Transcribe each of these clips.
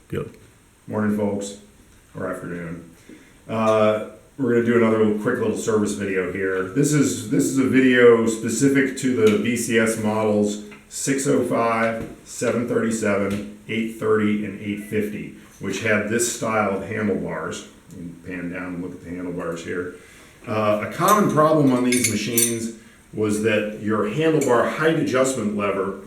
Good. Morning, folks, or afternoon. We're going to do another quick little service video here. This is a video specific to the BCS models 605, 737, 830, and 850, which had this style of handlebars. You can pan down and look at the handlebars here. A common problem on these machines was that your handlebar height adjustment lever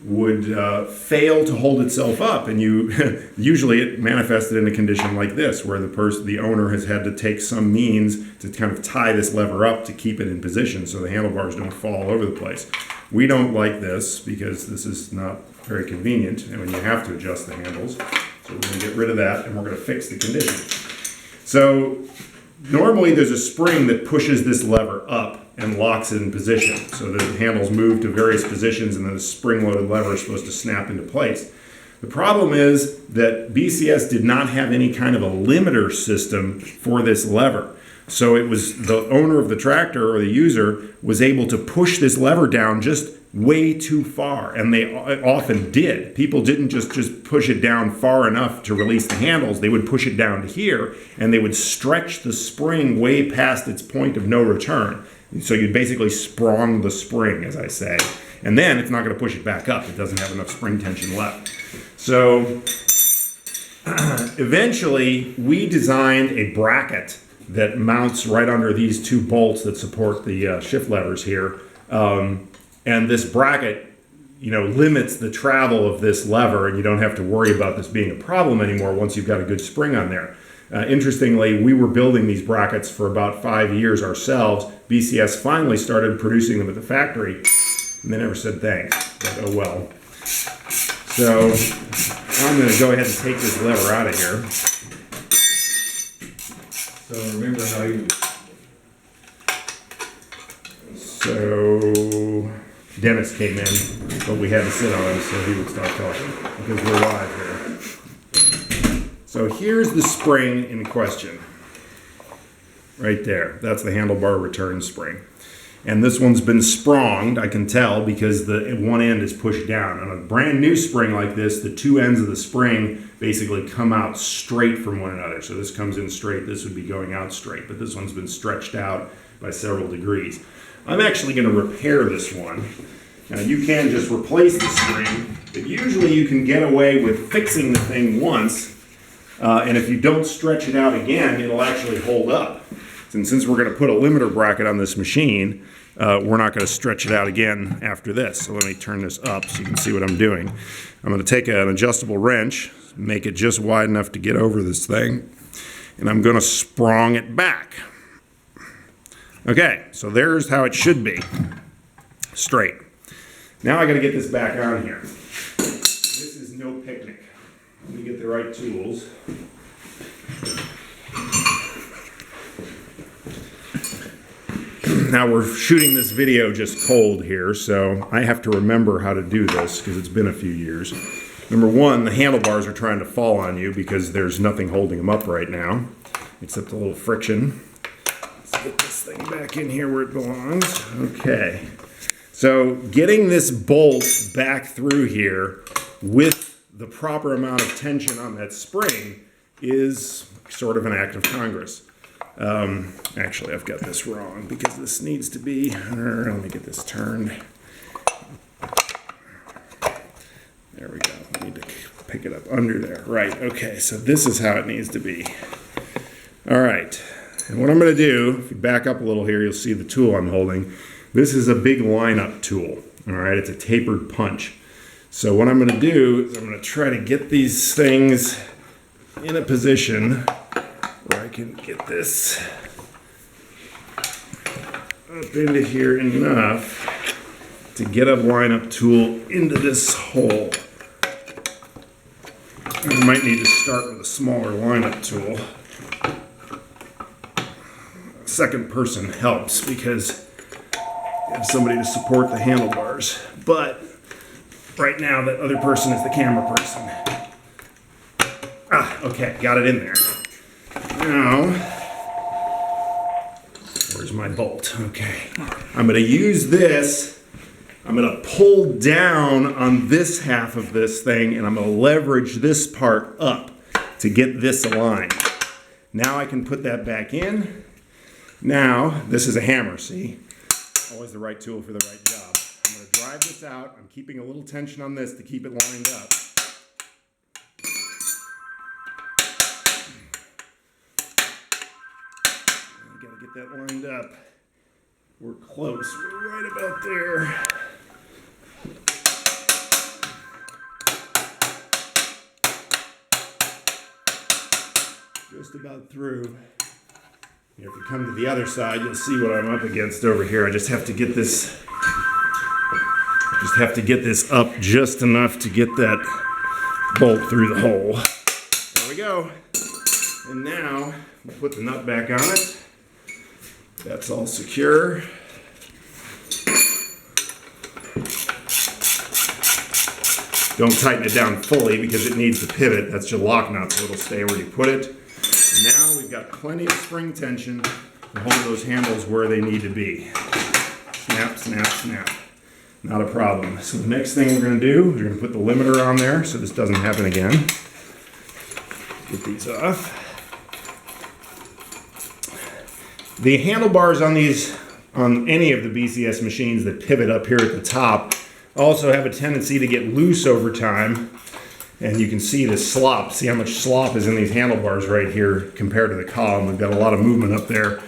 would fail to hold itself up, and usually it manifested in a condition like this, where the owner has had to take some means to kind of tie this lever up to keep it in position so the handlebars don't fall all over the place. We don't like this because this is not very convenient, and when you have to adjust the handles. So we're going to get rid of that, and we're going to fix the condition. So normally there's a spring that pushes this lever up and locks it in position. So the handles move to various positions, and then the spring-loaded lever is supposed to snap into place. The problem is that BCS did not have any kind of a limiter system for this lever. So it was the owner of the tractor or the user was able to push this lever down just way too far, and they often did. People didn't just push it down far enough to release the handles. They would push it down to here, and they would stretch the spring way past its point of no return. So you'd basically sprung the spring, as I say, and then it's not going to push it back up. It doesn't have enough spring tension left. So eventually we designed a bracket that mounts right under these two bolts that support the shift levers here. And this bracket, limits the travel of this lever, and you don't have to worry about this being a problem anymore once you've got a good spring on there. Interestingly, we were building these brackets for about 5 years ourselves. BCS finally started producing them at the factory, and they never said thanks, but oh well. So I'm going to go ahead and take this lever out of here. So remember how you... So Dennis came in, but we had to sit on him so he would start talking because we're live here. So here's the spring in question. Right there. That's the handlebar return spring. And this one's been sprunged, I can tell, because the one end is pushed down. On a brand new spring like this, the two ends of the spring basically come out straight from one another. So this comes in straight, this would be going out straight, but this one's been stretched out by several degrees. I'm actually going to repair this one. Now you can just replace the spring, but usually you can get away with fixing the thing once, and if you don't stretch it out again, it'll actually hold up. And since we're going to put a limiter bracket on this machine, we're not going to stretch it out again after this. So let me turn this up so you can see what I'm doing. I'm going to take an adjustable wrench, make it just wide enough to get over this thing, and I'm going to sprung it back. Okay, so there's how it should be, straight. Now I got to get this back on here. This is no picnic. Let me get the right tools. Now we're shooting this video just cold here, so I have to remember how to do this because it's been a few years. Number one, the handlebars are trying to fall on you because there's nothing holding them up right now, except a little friction. Let's get this thing back in here where it belongs. Okay. So getting this bolt back through here with the proper amount of tension on that spring is sort of an act of Congress. Actually, I've got this wrong because this needs to be, let me get this turned. There we go. I need to pick it up under there. Right, okay, so this is how it needs to be. All right, and what I'm going to do, if you back up a little here, you'll see the tool I'm holding. This is a big lineup tool, all right? It's a tapered punch. So what I'm going to do is I'm going to try to get these things in a position where I can get this up into here enough to get a lineup tool into this hole. I might need to start with a smaller lineup tool. Second person helps because you have somebody to support the handlebars. But right now that other person is the camera person. Okay, got it in there. Now, where's my bolt? Okay. I'm going to use this. I'm going to pull down on this half of this thing, and I'm going to leverage this part up. to get this aligned. Now I can put that back in. Now, this is a hammer, see? Always the right tool for the right job. I'm going to drive this out. I'm keeping a little tension on this to keep it lined up. I got to get that lined up. We're close. We're right about there. Just about through. If you come to the other side, you'll see what I'm up against over here. I just have to get this up just enough to get that bolt through the hole. There we go. And now we'll put the nut back on it. That's all secure. Don't tighten it down fully because it needs the pivot. That's your lock nut, so it'll stay where you put it. Now we've got plenty of spring tension to hold those handles where they need to be. Snap, snap, snap. Not a problem. So the next thing we're going to do, we're going to put the limiter on there so this doesn't happen again. Get these off. The handlebars on any of the BCS machines that pivot up here at the top also have a tendency to get loose over time. And you can see the slop. See how much slop is in these handlebars right here compared to the column. We've got a lot of movement up there.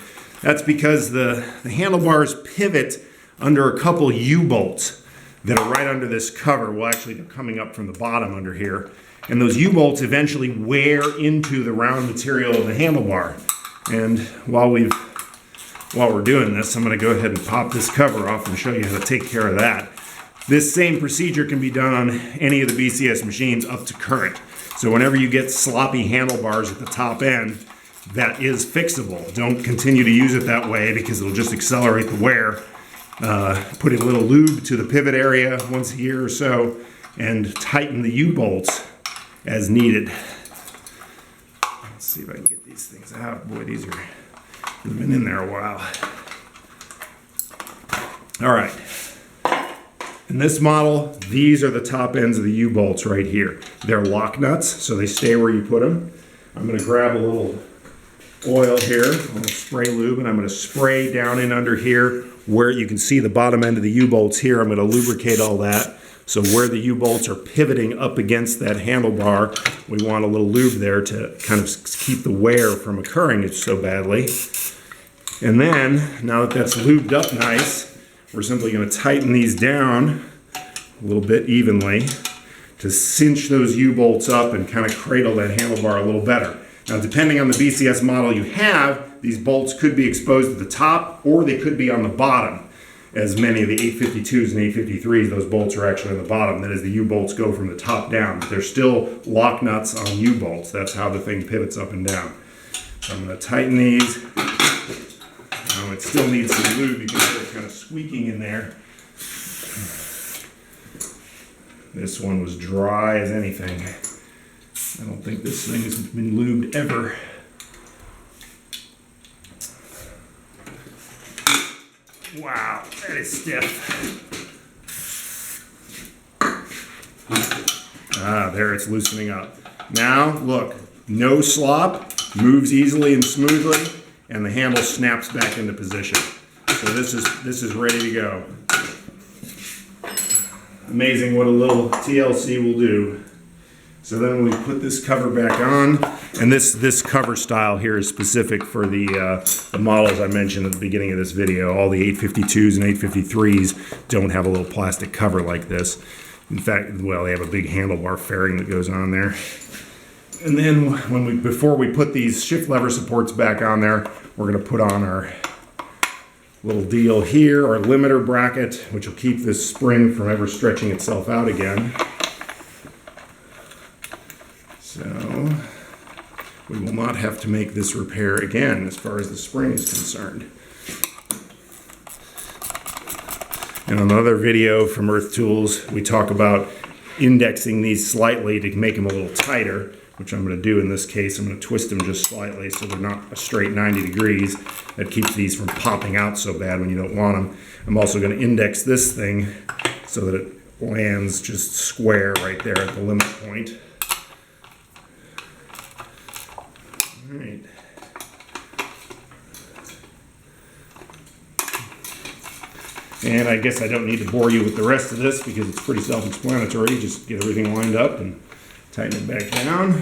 That's because the handlebars pivot under a couple U-bolts that are right under this cover. Well, actually, they're coming up from the bottom under here. And those U-bolts eventually wear into the round material of the handlebar. And while we're doing this, I'm going to go ahead and pop this cover off and show you how to take care of that. This same procedure can be done on any of the BCS machines up to current. So whenever you get sloppy handlebars at the top end, that is fixable. Don't continue to use it that way because it'll just accelerate the wear. Put a little lube to the pivot area once a year or so and tighten the U-bolts as needed. Let's see if I can get these things out. Boy, they've been in there a while. All right. In this model, these are the top ends of the U-bolts right here. They're lock nuts, so they stay where you put them. I'm going to grab a little oil here, a little spray lube, and I'm going to spray down in under here where you can see the bottom end of the U-bolts here. I'm going to lubricate all that. So where the U-bolts are pivoting up against that handlebar, we want a little lube there to kind of keep the wear from occurring so badly. And then, now that that's lubed up nice, we're simply going to tighten these down a little bit evenly to cinch those U-bolts up and kind of cradle that handlebar a little better. Now, depending on the BCS model you have, these bolts could be exposed at the top or they could be on the bottom. As many of the 852s and 853s, those bolts are actually on the bottom. That is, the U-bolts go from the top down. But they're still lock nuts on U-bolts. That's how the thing pivots up and down. So I'm going to tighten these. It still needs some lube. You can hear it kind of squeaking in there. This one was dry as anything. I don't think this thing has been lubed ever. Wow, that is stiff. There it's loosening up. Now, look, no slop, moves easily and smoothly, and the handle snaps back into position. So this is ready to go. Amazing what a little TLC will do. So then we put this cover back on, and this cover style here is specific for the models I mentioned at the beginning of this video. All the 852s and 853s don't have a little plastic cover like this. In fact, well, they have a big handlebar fairing that goes on there. And then before we put these shift lever supports back on there, we're going to put on our little deal here, our limiter bracket, which will keep this spring from ever stretching itself out again. So we will not have to make this repair again as far as the spring is concerned. In another video from Earth Tools, we talk about indexing these slightly to make them a little tighter, which I'm going to do in this case. I'm going to twist them just slightly so they're not a straight 90 degrees. That keeps these from popping out so bad when you don't want them. I'm also going to index this thing so that it lands just square right there at the limit point. And I guess I don't need to bore you with the rest of this because it's pretty self-explanatory. Just get everything lined up and tighten it back down.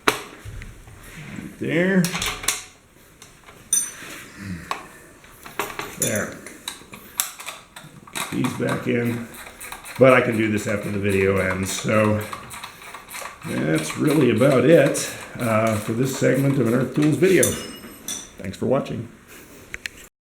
Right there. There. Get these back in. But I can do this after the video ends. So that's really about it for this segment of an Earth Tools video. Thanks for watching.